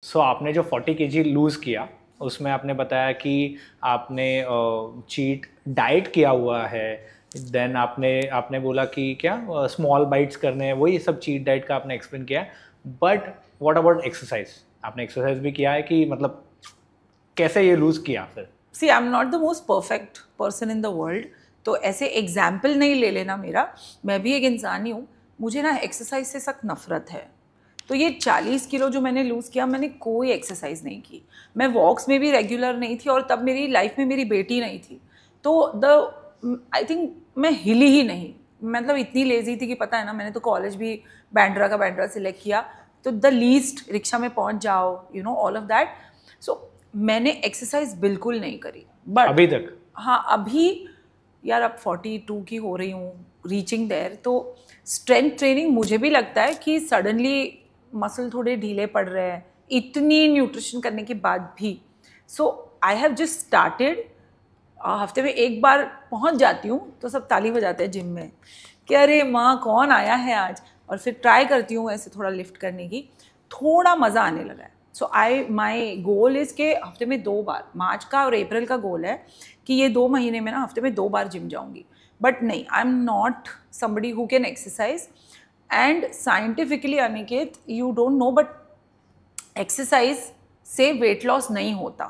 सो आपने जो 40 KG loose किया उसमें आपने बताया कि आपने चीट डाइट किया हुआ है, देन आपने आपने बोला कि क्या स्मॉल बाइट्स करने हैं, वही सब चीट डाइट का आपने एक्सप्लेन किया। But what about exercise? आपने एक्सरसाइज भी किया है कि मतलब कैसे ये लूज़ किया फिर? See I am not the most perfect person in the world, तो ऐसे एग्जाम्पल नहीं ले लेना मेरा, मैं भी एक इंसान ही हूँ। मुझे ना एक्सरसाइज से सख्त नफरत है। तो ये 40 किलो जो मैंने लूज़ किया, मैंने कोई एक्सरसाइज नहीं की, मैं वॉक्स में भी रेगुलर नहीं थी, और तब मेरी लाइफ में मेरी बेटी नहीं थी। तो आई थिंक मैं हिली ही नहीं, मतलब इतनी लेजी थी कि पता है ना, मैंने तो कॉलेज भी बैंड्रा का बैंड्रा सिलेक्ट किया, तो द लीस्ट रिक्शा में पहुंच जाओ, you know all of that. So मैंने एक्सरसाइज बिल्कुल नहीं करी। बट अभी तक? हाँ, अभी यार अब 42 की हो रही हूँ, रीचिंग देयर, तो स्ट्रेंथ ट्रेनिंग मुझे भी लगता है कि सडनली मसल थोड़े ढीले पड़ रहे हैं इतनी न्यूट्रिशन करने के बाद भी। सो आई हैव जस्ट स्टार्टेड, हफ्ते में एक बार पहुंच जाती हूँ तो सब ताली बजाते हैं जिम में कि अरे माँ कौन आया है आज, और फिर ट्राई करती हूँ ऐसे थोड़ा लिफ्ट करने की, थोड़ा मज़ा आने लगा है। सो माई गोल इज़ के हफ्ते में 2 बार, मार्च का और अप्रैल का गोल है कि ये 2 महीने में ना हफ्ते में 2 बार जिम जाऊँगी। बट नहीं, आई am not somebody who can exercise, and scientifically Aniket you don't know, but exercise से वेट लॉस नहीं होता।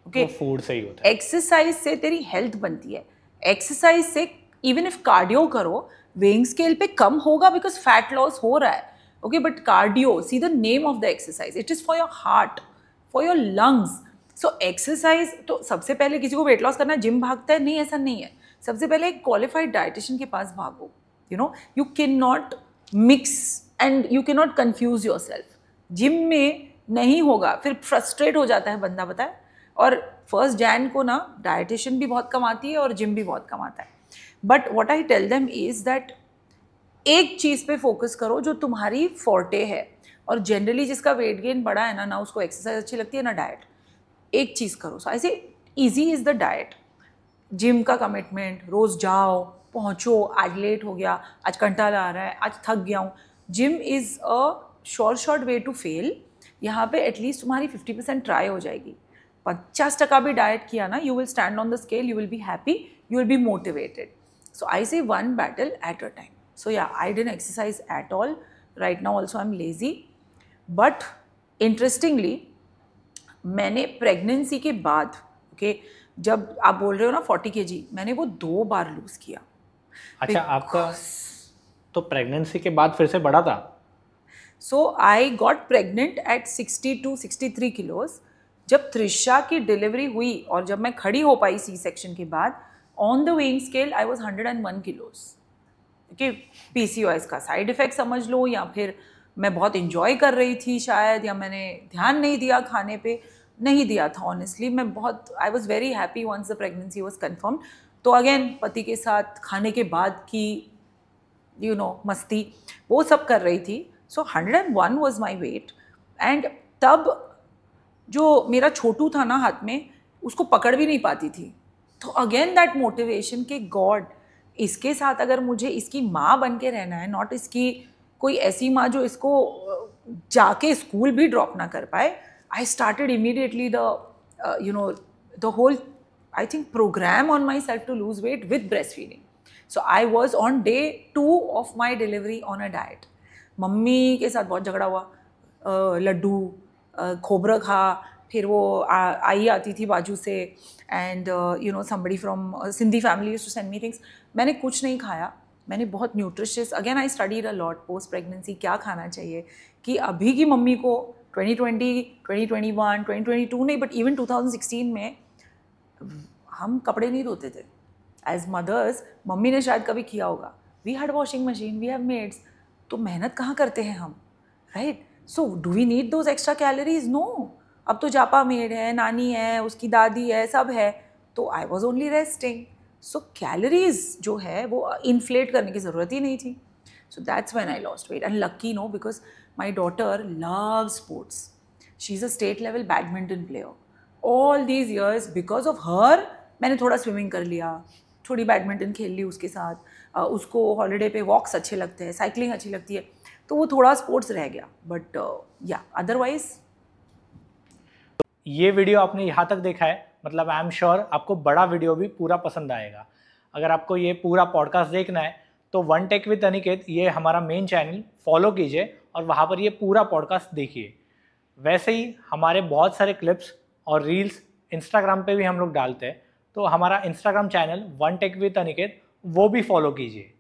वो फूड से ही होता है। एक्सरसाइज से तेरी हेल्थ बनती है। एक्सरसाइज से इवन इफ कार्डियो करो, वेइंग स्केल पे कम होगा बिकॉज फैट लॉस हो रहा है, okay, but cardio, see the name of the exercise, it is for your heart, for your lungs. So exercise, तो सबसे पहले किसी को वेट लॉस करना जिम भागता है, नहीं, ऐसा नहीं है। सबसे पहले एक क्वालिफाइड डाइटिशियन के पास भागो, you know, you can not mix and you can not confuse your self. Gym में नहीं होगा, फिर फ्रस्ट्रेट हो जाता है बंदा, पता है। और 1 जैन को ना डाइटिशियन भी बहुत कमाती है और जिम भी बहुत कमाता है। But what I tell them is that एक चीज़ पे फोकस करो जो तुम्हारी फोर्टे है, और जनरली जिसका वेट गेन बड़ा है ना उसको एक्सरसाइज अच्छी लगती है ना डाइट। एक चीज़ करो। सो ऐसे easy is the diet, gym का कमिटमेंट, रोज़ जाओ, पहुँचो, आज लेट हो गया, आज कंटाला आ रहा है, आज थक गया हूँ। Gym is a short way to fail. यहाँ पे एटलीस्ट तुम्हारी 50% ट्राई हो जाएगी। 50% भी डाइट किया ना, you will stand on the scale, you will be happy, you will be motivated. So I say 1 battle at a time. So yeah, I didn't exercise at all right now, also I am lazy. But interestingly मैंने pregnancy के बाद, okay, जब आप बोल रहे हो ना 40 kg, मैंने वो 2 बार लूज किया। अच्छा, आपका तो प्रेगनेंसी के बाद फिर से बढ़ा था? So I got pregnant at 62-63 kilos. जब त्रिशा की डिलीवरी हुई और जब मैं खड़ी हो पाई सी सेक्शन के बाद, on the weighing scale I was 101 kilos. Okay, PCOS का साइड इफेक्ट समझ लो, या फिर मैं बहुत इंजॉय कर रही थी शायद, या मैंने ध्यान नहीं दिया खाने पे, नहीं दिया था ऑनेस्टली। मैं बहुत, I was very happy once the pregnancy was confirm. तो अगेन पति के साथ खाने के बाद की यू नो मस्ती, वो सब कर रही थी। सो 101 वॉज माई वेट। एंड तब जो मेरा छोटू था ना हाथ में, उसको पकड़ भी नहीं पाती थी। तो अगेन दैट मोटिवेशन के गॉड, इसके साथ अगर मुझे इसकी माँ बन के रहना है, नॉट इसकी कोई ऐसी माँ जो इसको जाके स्कूल भी ड्रॉप ना कर पाए, I started immediately the you know the whole, I think, program on my self to lose weight with breast feeding. So I was on day 2 of my delivery on a diet. Mummy के साथ बहुत झगड़ा हुआ, लड्डू, खोबरा खा, फिर वो आई आती थी बाजू से, and you know somebody from Sindhi family used to send me things. मैंने कुछ नहीं खाया, मैंने बहुत nutritious, again I studied a lot post pregnancy, क्या खाना चाहिए कि अभी की मम्मी को 2020, 2021, 2022 नहीं, बट इवन 2016 में हम कपड़े नहीं धोते थे एज मदर्स। मम्मी ने शायद कभी किया होगा, we had washing machine, we have maids, तो मेहनत कहाँ करते हैं हम, right? So do we need those extra calories? No. अब तो जापा मेड है, नानी है, उसकी दादी है, सब है, तो I was only resting. So calories जो है वो इन्फ्लेट करने की ज़रूरत ही नहीं थी। So that's when I lost weight, and lucky no, because my daughter love sports, she is a state level badminton player. All these years because of her मैंने थोड़ा स्विमिंग कर लिया, थोड़ी बैडमिंटन खेल ली उसके साथ, उसको हॉलीडे पे वॉक्स अच्छे लगते हैं, साइकिलिंग अच्छी लगती है, तो वो थोड़ा स्पोर्ट्स रह गया। बट या अदरवाइज ये वीडियो आपने यहाँ तक देखा है, मतलब आई एम श्योर आपको बड़ा वीडियो भी पूरा पसंद आएगा। अगर आपको ये पूरा पॉडकास्ट देखना है तो वन टेक विद अनिकेत ये हमारा मेन चैनल फॉलो कीजिए और वहाँ पर ये पूरा पॉडकास्ट देखिए। वैसे ही हमारे बहुत सारे क्लिप्स और रील्स इंस्टाग्राम पे भी हम लोग डालते हैं, तो हमारा Instagram channel one take with Aniket वो भी फॉलो कीजिए।